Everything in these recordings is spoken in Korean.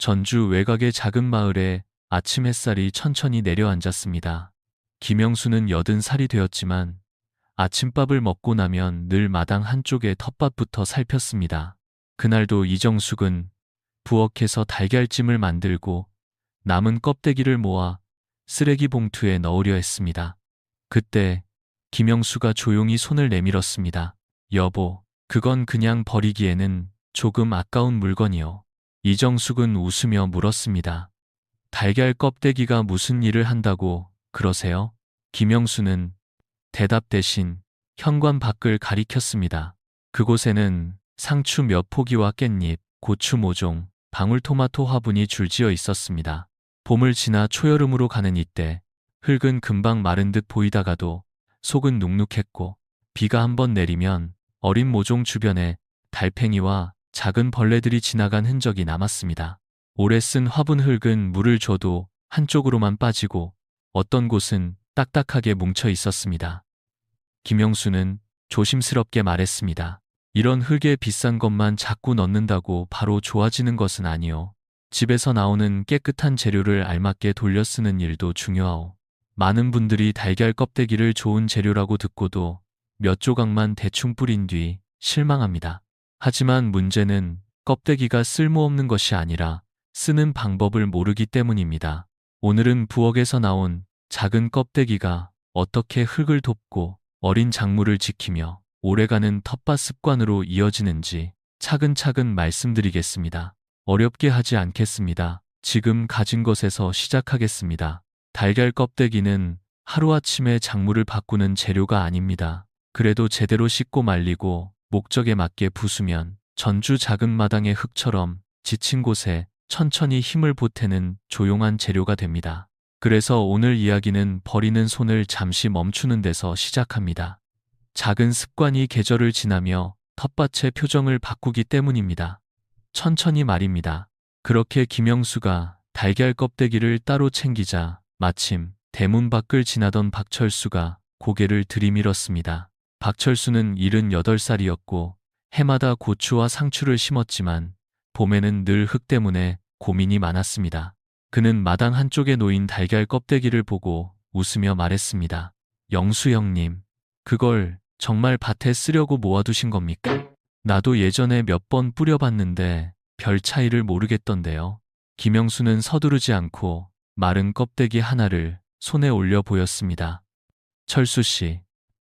전주 외곽의 작은 마을에 아침 햇살이 천천히 내려앉았습니다. 김영수는 80살이 되었지만 아침밥을 먹고 나면 늘 마당 한쪽의 텃밭부터 살폈습니다. 그날도 이정숙은 부엌에서 달걀찜을 만들고 남은 껍데기를 모아 쓰레기 봉투에 넣으려 했습니다. 그때 김영수가 조용히 손을 내밀었습니다. 여보, 그건 그냥 버리기에는 조금 아까운 물건이요. 이정숙은 웃으며 물었습니다. 달걀 껍데기가 무슨 일을 한다고 그러세요? 김영수는 대답 대신 현관 밖을 가리켰습니다. 그곳에는 상추 몇 포기와 깻잎, 고추 모종, 방울토마토 화분이 줄지어 있었습니다. 봄을 지나 초여름으로 가는 이때 흙은 금방 마른 듯 보이다가도 속은 눅눅했고 비가 한번 내리면 어린 모종 주변에 달팽이와 작은 벌레들이 지나간 흔적이 남았습니다. 오래 쓴 화분 흙은 물을 줘도 한쪽으로만 빠지고 어떤 곳은 딱딱하게 뭉쳐 있었습니다. 김영수는 조심스럽게 말했습니다. 이런 흙에 비싼 것만 자꾸 넣는다고 바로 좋아지는 것은 아니오. 집에서 나오는 깨끗한 재료를 알맞게 돌려 쓰는 일도 중요하오. 많은 분들이 달걀 껍데기를 좋은 재료라고 듣고도 몇 조각만 대충 뿌린 뒤 실망합니다. 하지만 문제는 껍데기가 쓸모없는 것이 아니라 쓰는 방법을 모르기 때문입니다. 오늘은 부엌에서 나온 작은 껍데기가 어떻게 흙을 돕고 어린 작물을 지키며 오래가는 텃밭 습관으로 이어지는지 차근차근 말씀드리겠습니다. 어렵게 하지 않겠습니다. 지금 가진 것에서 시작하겠습니다. 달걀 껍데기는 하루아침에 작물을 바꾸는 재료가 아닙니다. 그래도 제대로 씻고 말리고 목적에 맞게 부수면 전주 작은 마당의 흙처럼 지친 곳에 천천히 힘을 보태는 조용한 재료가 됩니다. 그래서 오늘 이야기는 버리는 손을 잠시 멈추는 데서 시작합니다. 작은 습관이 계절을 지나며 텃밭의 표정을 바꾸기 때문입니다. 천천히 말입니다. 그렇게 김영수가 달걀 껍데기를 따로 챙기자 마침 대문 밖을 지나던 박철수가 고개를 들이밀었습니다. 박철수는 78살이었고 해마다 고추와 상추를 심었지만 봄에는 늘 흙 때문에 고민이 많았습니다. 그는 마당 한쪽에 놓인 달걀 껍데기를 보고 웃으며 말했습니다. 영수 형님, 그걸 정말 밭에 쓰려고 모아두신 겁니까? 나도 예전에 몇 번 뿌려봤는데 별 차이를 모르겠던데요. 김영수는 서두르지 않고 마른 껍데기 하나를 손에 올려 보였습니다. 철수 씨,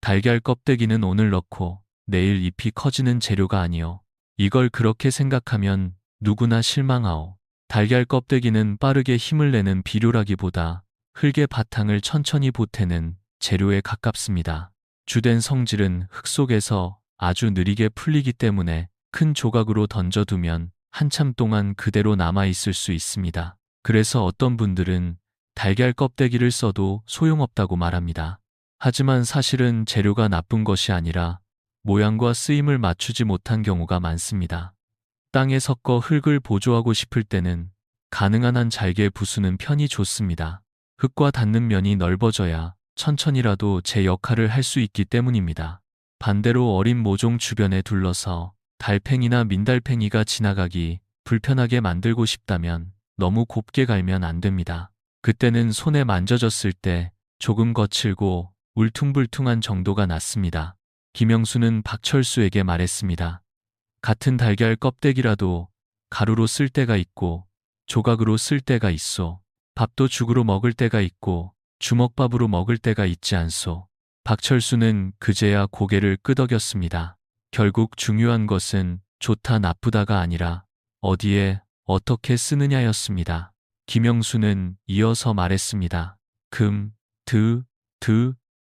달걀 껍데기는 오늘 넣고 내일 잎이 커지는 재료가 아니오. 이걸 그렇게 생각하면 누구나 실망하오. 달걀 껍데기는 빠르게 힘을 내는 비료라기보다 흙의 바탕을 천천히 보태는 재료에 가깝습니다. 주된 성질은 흙 속에서 아주 느리게 풀리기 때문에 큰 조각으로 던져두면 한참 동안 그대로 남아있을 수 있습니다. 그래서 어떤 분들은 달걀 껍데기를 써도 소용없다고 말합니다. 하지만 사실은 재료가 나쁜 것이 아니라 모양과 쓰임을 맞추지 못한 경우가 많습니다. 땅에 섞어 흙을 보조하고 싶을 때는 가능한 한 잘게 부수는 편이 좋습니다. 흙과 닿는 면이 넓어져야 천천히라도 제 역할을 할 수 있기 때문입니다. 반대로 어린 모종 주변에 둘러서 달팽이나 민달팽이가 지나가기 불편하게 만들고 싶다면 너무 곱게 갈면 안 됩니다. 그때는 손에 만져졌을 때 조금 거칠고 울퉁불퉁한 정도가 낫습니다. 김영수는 박철수에게 말했습니다. 같은 달걀 껍데기라도 가루로 쓸 때가 있고 조각으로 쓸 때가 있소. 밥도 죽으로 먹을 때가 있고 주먹밥으로 먹을 때가 있지 않소. 박철수는 그제야 고개를 끄덕였습니다. 결국 중요한 것은 좋다 나쁘다가 아니라 어디에 어떻게 쓰느냐였습니다. 김영수는 이어서 말했습니다.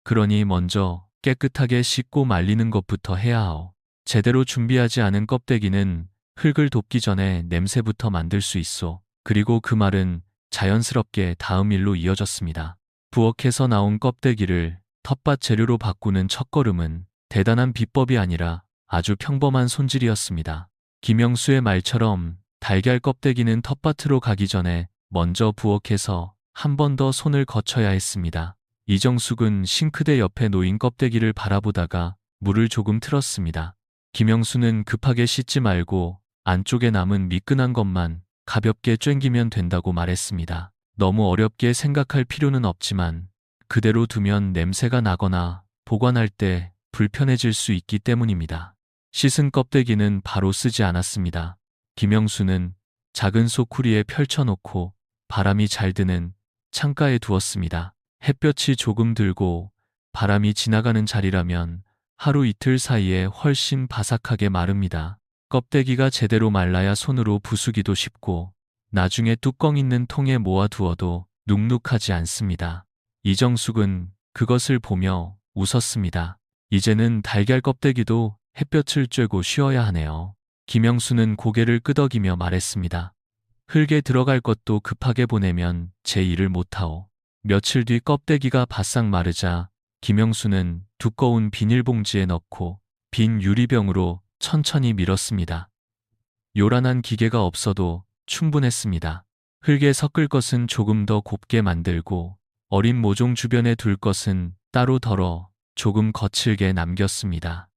그러니 먼저 깨끗하게 씻고 말리는 것부터 해야 하오. 제대로 준비하지 않은 껍데기는 흙을 돕기 전에 냄새부터 만들 수 있소. 그리고 그 말은 자연스럽게 다음 일로 이어졌습니다. 부엌에서 나온 껍데기를 텃밭 재료로 바꾸는 첫걸음은 대단한 비법이 아니라 아주 평범한 손질이었습니다. 김영수의 말처럼 달걀 껍데기는 텃밭으로 가기 전에 먼저 부엌에서 한 번 더 손을 거쳐야 했습니다. 이정숙은 싱크대 옆에 놓인 껍데기를 바라보다가 물을 조금 틀었습니다. 김영수는 급하게 씻지 말고 안쪽에 남은 미끈한 것만 가볍게 쬐기면 된다고 말했습니다. 너무 어렵게 생각할 필요는 없지만 그대로 두면 냄새가 나거나 보관할 때 불편해질 수 있기 때문입니다. 씻은 껍데기는 바로 쓰지 않았습니다. 김영수는 작은 소쿠리에 펼쳐놓고 바람이 잘 드는 창가에 두었습니다. 햇볕이 조금 들고 바람이 지나가는 자리라면 하루 이틀 사이에 훨씬 바삭하게 마릅니다. 껍데기가 제대로 말라야 손으로 부수기도 쉽고 나중에 뚜껑 있는 통에 모아두어도 눅눅하지 않습니다. 이정숙은 그것을 보며 웃었습니다. 이제는 달걀 껍데기도 햇볕을 쬐고 쉬어야 하네요. 김영수는 고개를 끄덕이며 말했습니다. 흙에 들어갈 것도 급하게 보내면 제 일을 못하오. 며칠 뒤 껍데기가 바싹 마르자 김영수는 두꺼운 비닐봉지에 넣고 빈 유리병으로 천천히 밀었습니다. 요란한 기계가 없어도 충분했습니다. 흙에 섞을 것은 조금 더 곱게 만들고 어린 모종 주변에 둘 것은 따로 덜어 조금 거칠게 남겼습니다.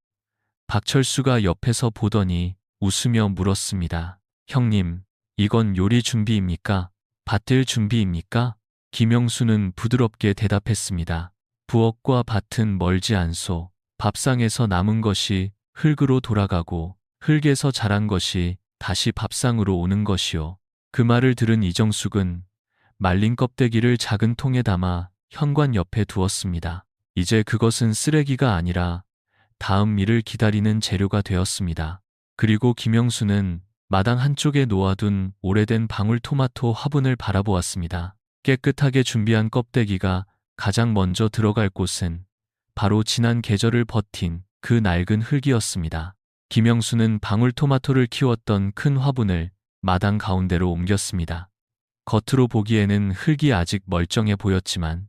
박철수가 옆에서 보더니 웃으며 물었습니다. 형님, 이건 요리 준비입니까? 밭일 준비입니까? 김영수는 부드럽게 대답했습니다. 부엌과 밭은 멀지 않소. 밥상에서 남은 것이 흙으로 돌아가고 흙에서 자란 것이 다시 밥상으로 오는 것이요. 그 말을 들은 이정숙은 말린 껍데기를 작은 통에 담아 현관 옆에 두었습니다. 이제 그것은 쓰레기가 아니라 다음 일을 기다리는 재료가 되었습니다. 그리고 김영수는 마당 한쪽에 놓아둔 오래된 방울토마토 화분을 바라보았습니다. 깨끗하게 준비한 껍데기가 가장 먼저 들어갈 곳은 바로 지난 계절을 버틴 그 낡은 흙이었습니다. 김영수는 방울토마토를 키웠던 큰 화분을 마당 가운데로 옮겼습니다. 겉으로 보기에는 흙이 아직 멀쩡해 보였지만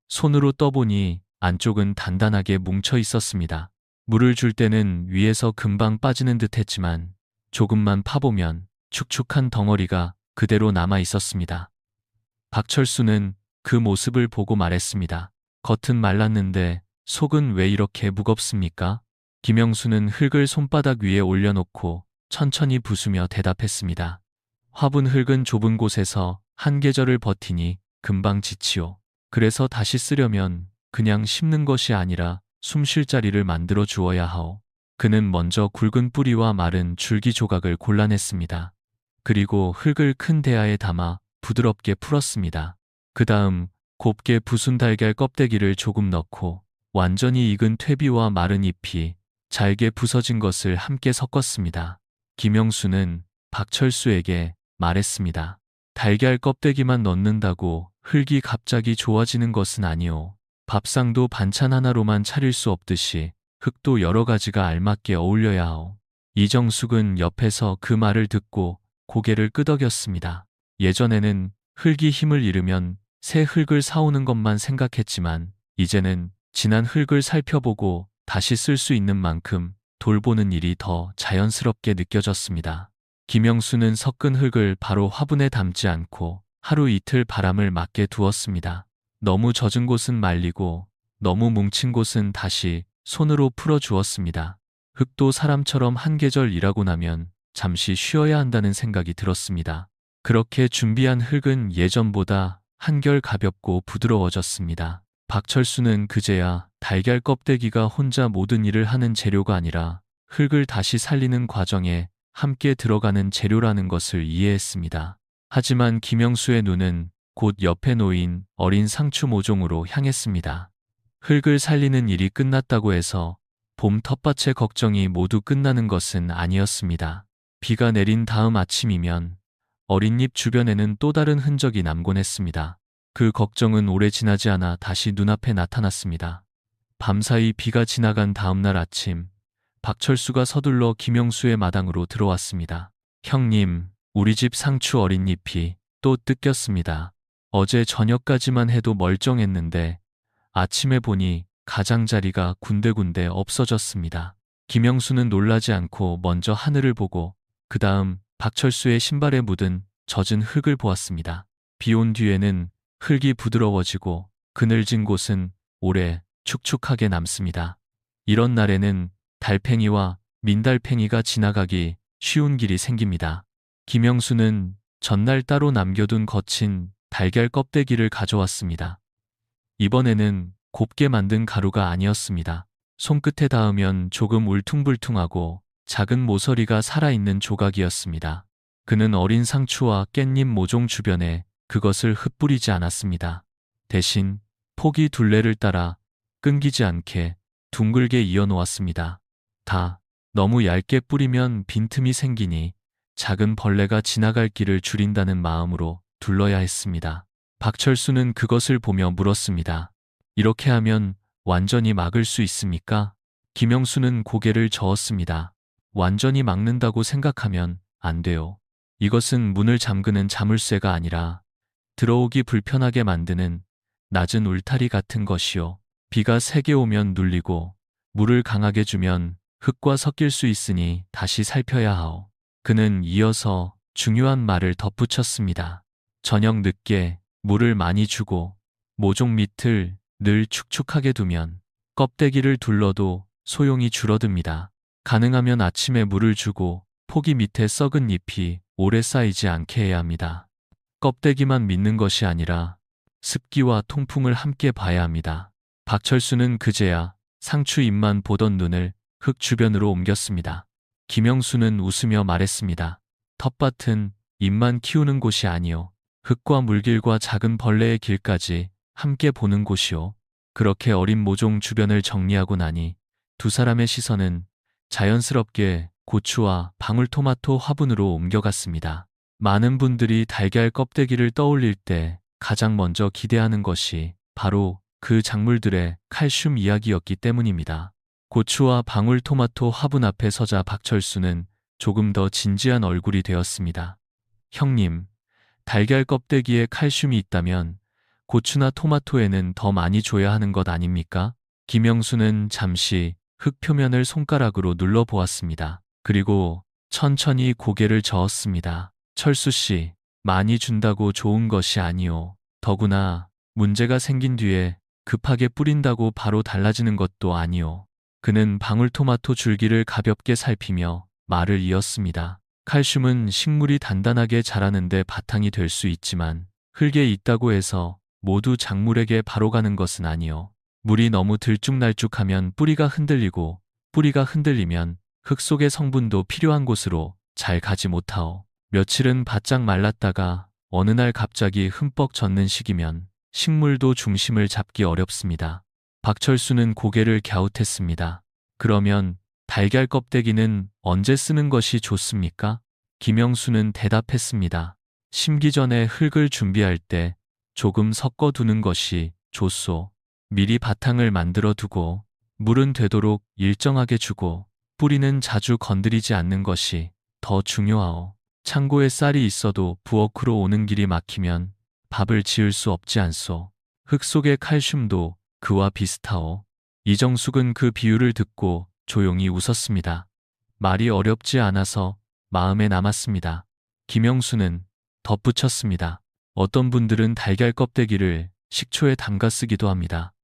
손으로 떠보니 안쪽은 단단하게 뭉쳐 있었습니다. 물을 줄 때는 위에서 금방 빠지는 듯 했지만 조금만 파보면 축축한 덩어리가 그대로 남아 있었습니다. 박철수는 그 모습을 보고 말했습니다. 겉은 말랐는데 속은 왜 이렇게 무겁습니까? 김영수는 흙을 손바닥 위에 올려놓고 천천히 부수며 대답했습니다. 화분 흙은 좁은 곳에서 한 계절을 버티니 금방 지치오. 그래서 다시 쓰려면 그냥 심는 것이 아니라 숨 쉴 자리를 만들어 주어야 하오. 그는 먼저 굵은 뿌리와 마른 줄기 조각을 골라냈습니다. 그리고 흙을 큰 대야에 담아 부드럽게 풀었습니다. 그 다음 곱게 부순 달걀 껍데기를 조금 넣고 완전히 익은 퇴비와 마른 잎이 잘게 부서진 것을 함께 섞었습니다. 김영수는 박철수에게 말했습니다. 달걀 껍데기만 넣는다고 흙이 갑자기 좋아지는 것은 아니오. 밥상도 반찬 하나로만 차릴 수 없듯이 흙도 여러 가지가 알맞게 어울려야 하오. 이정숙은 옆에서 그 말을 듣고 고개를 끄덕였습니다. 예전에는 흙이 힘을 잃으면 새 흙을 사오는 것만 생각했지만 이제는 지난 흙을 살펴보고 다시 쓸 수 있는 만큼 돌보는 일이 더 자연스럽게 느껴졌습니다. 김영수는 섞은 흙을 바로 화분에 담지 않고 하루 이틀 바람을 맞게 두었습니다. 너무 젖은 곳은 말리고 너무 뭉친 곳은 다시 손으로 풀어 주었습니다. 흙도 사람처럼 한 계절 일하고 나면 잠시 쉬어야 한다는 생각이 들었습니다. 그렇게 준비한 흙은 예전보다 한결 가볍고 부드러워졌습니다. 박철수는 그제야 달걀 껍데기가 혼자 모든 일을 하는 재료가 아니라 흙을 다시 살리는 과정에 함께 들어가는 재료라는 것을 이해했습니다. 하지만 김영수의 눈은 곧 옆에 놓인 어린 상추 모종으로 향했습니다. 흙을 살리는 일이 끝났다고 해서 봄 텃밭의 걱정이 모두 끝나는 것은 아니었습니다. 비가 내린 다음 아침이면 어린 잎 주변에는 또 다른 흔적이 남곤 했습니다. 그 걱정은 오래 지나지 않아 다시 눈앞에 나타났습니다. 밤사이 비가 지나간 다음 날 아침, 박철수가 서둘러 김영수의 마당으로 들어왔습니다. 형님, 우리 집 상추 어린 잎이 또 뜯겼습니다. 어제 저녁까지만 해도 멀쩡했는데 아침에 보니 가장자리가 군데군데 없어졌습니다. 김영수는 놀라지 않고 먼저 하늘을 보고 그 다음 박철수의 신발에 묻은 젖은 흙을 보았습니다. 비 온 뒤에는 흙이 부드러워지고 그늘진 곳은 오래 축축하게 남습니다. 이런 날에는 달팽이와 민달팽이가 지나가기 쉬운 길이 생깁니다. 김영수는 전날 따로 남겨둔 거친 달걀 껍데기를 가져왔습니다. 이번에는 곱게 만든 가루가 아니었습니다. 손끝에 닿으면 조금 울퉁불퉁하고 작은 모서리가 살아있는 조각이었습니다. 그는 어린 상추와 깻잎 모종 주변에 그것을 흩뿌리지 않았습니다. 대신 포기 둘레를 따라 끊기지 않게 둥글게 이어놓았습니다. 다 너무 얇게 뿌리면 빈틈이 생기니 작은 벌레가 지나갈 길을 줄인다는 마음으로 둘러야 했습니다. 박철수는 그것을 보며 물었습니다. 이렇게 하면 완전히 막을 수 있습니까? 김영수는 고개를 저었습니다. 완전히 막는다고 생각하면 안 돼요. 이것은 문을 잠그는 자물쇠가 아니라 들어오기 불편하게 만드는 낮은 울타리 같은 것이요. 비가 세게 오면 눌리고 물을 강하게 주면 흙과 섞일 수 있으니 다시 살펴야 하오. 그는 이어서 중요한 말을 덧붙였습니다. 저녁 늦게 물을 많이 주고 모종 밑을 늘 축축하게 두면 껍데기를 둘러도 소용이 줄어듭니다. 가능하면 아침에 물을 주고 포기 밑에 썩은 잎이 오래 쌓이지 않게 해야 합니다. 껍데기만 믿는 것이 아니라 습기와 통풍을 함께 봐야 합니다. 박철수는 그제야 상추 잎만 보던 눈을 흙 주변으로 옮겼습니다. 김영수는 웃으며 말했습니다. 텃밭은 잎만 키우는 곳이 아니요. 흙과 물길과 작은 벌레의 길까지 함께 보는 곳이요. 그렇게 어린 모종 주변을 정리하고 나니 두 사람의 시선은 자연스럽게 고추와 방울토마토 화분으로 옮겨갔습니다. 많은 분들이 달걀 껍데기를 떠올릴 때 가장 먼저 기대하는 것이 바로 그 작물들의 칼슘 이야기였기 때문입니다. 고추와 방울토마토 화분 앞에 서자 박철수는 조금 더 진지한 얼굴이 되었습니다. 형님, 달걀 껍데기에 칼슘이 있다면 고추나 토마토에는 더 많이 줘야 하는 것 아닙니까? 김영수는 잠시 흙 표면을 손가락으로 눌러보았습니다. 그리고 천천히 고개를 저었습니다. 철수 씨, 많이 준다고 좋은 것이 아니오. 더구나 문제가 생긴 뒤에 급하게 뿌린다고 바로 달라지는 것도 아니오. 그는 방울토마토 줄기를 가볍게 살피며 말을 이었습니다. 칼슘은 식물이 단단하게 자라는데 바탕이 될 수 있지만 흙에 있다고 해서 모두 작물에게 바로 가는 것은 아니오. 물이 너무 들쭉날쭉하면 뿌리가 흔들리고 뿌리가 흔들리면 흙 속의 성분도 필요한 곳으로 잘 가지 못하오. 며칠은 바짝 말랐다가 어느 날 갑자기 흠뻑 젖는 시기면 식물도 중심을 잡기 어렵습니다. 박철수는 고개를 갸웃했습니다. 그러면 달걀 껍데기는 언제 쓰는 것이 좋습니까? 김영수는 대답했습니다. 심기 전에 흙을 준비할 때 조금 섞어두는 것이 좋소. 미리 바탕을 만들어 두고 물은 되도록 일정하게 주고 뿌리는 자주 건드리지 않는 것이 더 중요하오. 창고에 쌀이 있어도 부엌으로 오는 길이 막히면 밥을 지을 수 없지 않소. 흙 속의 칼슘도 그와 비슷하오. 이정숙은 그 비유를 듣고 조용히 웃었습니다. 말이 어렵지 않아서 마음에 남았습니다. 김영수는 덧붙였습니다. 어떤 분들은 달걀 껍데기를 식초에 담가 쓰기도 합니다.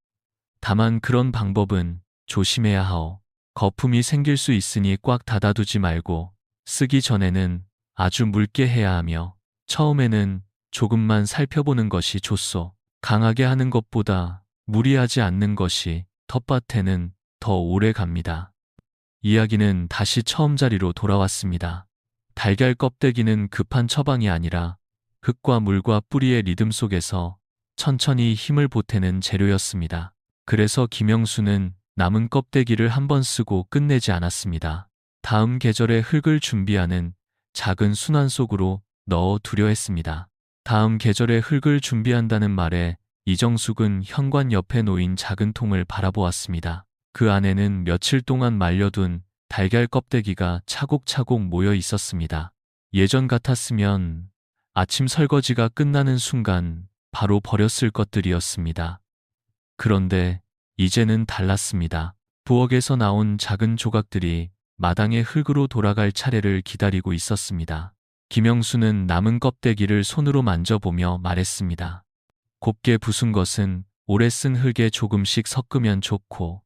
다만 그런 방법은 조심해야 하오. 거품이 생길 수 있으니 꽉 닫아두지 말고 쓰기 전에는 아주 묽게 해야 하며 처음에는 조금만 살펴보는 것이 좋소. 강하게 하는 것보다 무리하지 않는 것이 텃밭에는 더 오래 갑니다. 이야기는 다시 처음 자리로 돌아왔습니다. 달걀 껍데기는 급한 처방이 아니라 흙과 물과 뿌리의 리듬 속에서 천천히 힘을 보태는 재료였습니다. 그래서 김영수는 남은 껍데기를 한 번 쓰고 끝내지 않았습니다. 다음 계절에 흙을 준비하는 작은 순환 속으로 넣어 두려 했습니다. 다음 계절에 흙을 준비한다는 말에 이정숙은 현관 옆에 놓인 작은 통을 바라보았습니다. 그 안에는 며칠 동안 말려둔 달걀 껍데기가 차곡차곡 모여 있었습니다. 예전 같았으면 아침 설거지가 끝나는 순간 바로 버렸을 것들이었습니다. 그런데 이제는 달랐습니다. 부엌에서 나온 작은 조각들이 마당의 흙으로 돌아갈 차례를 기다리고 있었습니다. 김영수는 남은 껍데기를 손으로 만져보며 말했습니다. 곱게 부순 것은 오래 쓴 흙에 조금씩 섞으면 좋고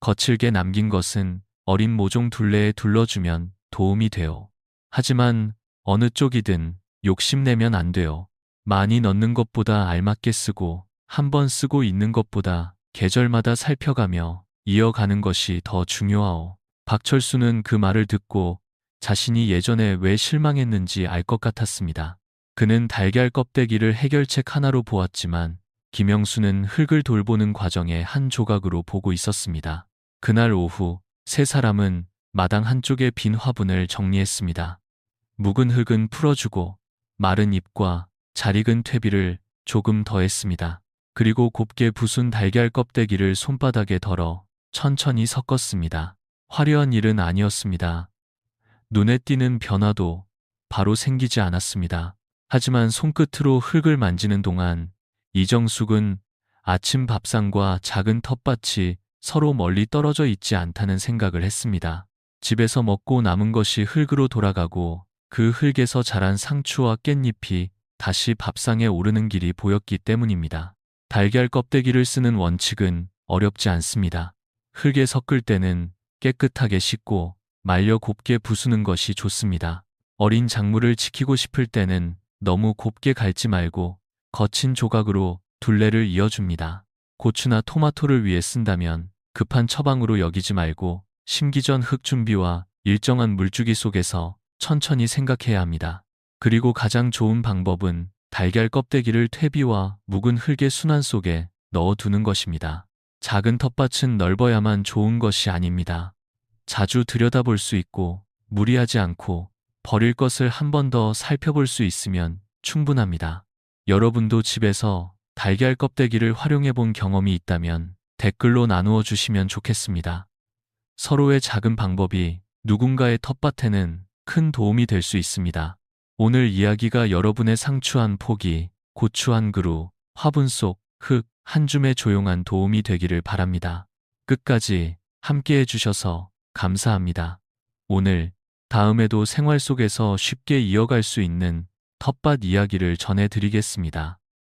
거칠게 남긴 것은 어린 모종 둘레에 둘러주면 도움이 돼요. 하지만 어느 쪽이든 욕심내면 안 돼요. 많이 넣는 것보다 알맞게 쓰고 한 번 쓰고 있는 것보다 계절마다 살펴가며 이어가는 것이 더 중요하오. 박철수는 그 말을 듣고 자신이 예전에 왜 실망했는지 알 것 같았습니다. 그는 달걀 껍데기를 해결책 하나로 보았지만 김영수는 흙을 돌보는 과정의 한 조각으로 보고 있었습니다. 그날 오후 세 사람은 마당 한쪽의 빈 화분을 정리했습니다. 묵은 흙은 풀어주고 마른 잎과 잘 익은 퇴비를 조금 더했습니다. 그리고 곱게 부순 달걀 껍데기를 손바닥에 덜어 천천히 섞었습니다. 화려한 일은 아니었습니다. 눈에 띄는 변화도 바로 생기지 않았습니다. 하지만 손끝으로 흙을 만지는 동안 이정숙은 아침 밥상과 작은 텃밭이 서로 멀리 떨어져 있지 않다는 생각을 했습니다. 집에서 먹고 남은 것이 흙으로 돌아가고 그 흙에서 자란 상추와 깻잎이 다시 밥상에 오르는 길이 보였기 때문입니다. 달걀 껍데기를 쓰는 원칙은 어렵지 않습니다. 흙에 섞을 때는 깨끗하게 씻고 말려 곱게 부수는 것이 좋습니다. 어린 작물을 지키고 싶을 때는 너무 곱게 갈지 말고 거친 조각으로 둘레를 이어줍니다. 고추나 토마토를 위해 쓴다면 급한 처방으로 여기지 말고 심기 전 흙 준비와 일정한 물주기 속에서 천천히 생각해야 합니다. 그리고 가장 좋은 방법은 달걀 껍데기를 퇴비와 묵은 흙의 순환 속에 넣어두는 것입니다. 작은 텃밭은 넓어야만 좋은 것이 아닙니다. 자주 들여다볼 수 있고 무리하지 않고 버릴 것을 한 번 더 살펴볼 수 있으면 충분합니다. 여러분도 집에서 달걀 껍데기를 활용해 본 경험이 있다면 댓글로 나누어 주시면 좋겠습니다. 서로의 작은 방법이 누군가의 텃밭에는 큰 도움이 될 수 있습니다. 오늘 이야기가 여러분의 상추 한 포기, 고추 한 그루, 화분 속 흙 한 줌의 조용한 도움이 되기를 바랍니다. 끝까지 함께 해주셔서 감사합니다. 오늘, 다음에도 생활 속에서 쉽게 이어갈 수 있는 텃밭 이야기를 전해드리겠습니다.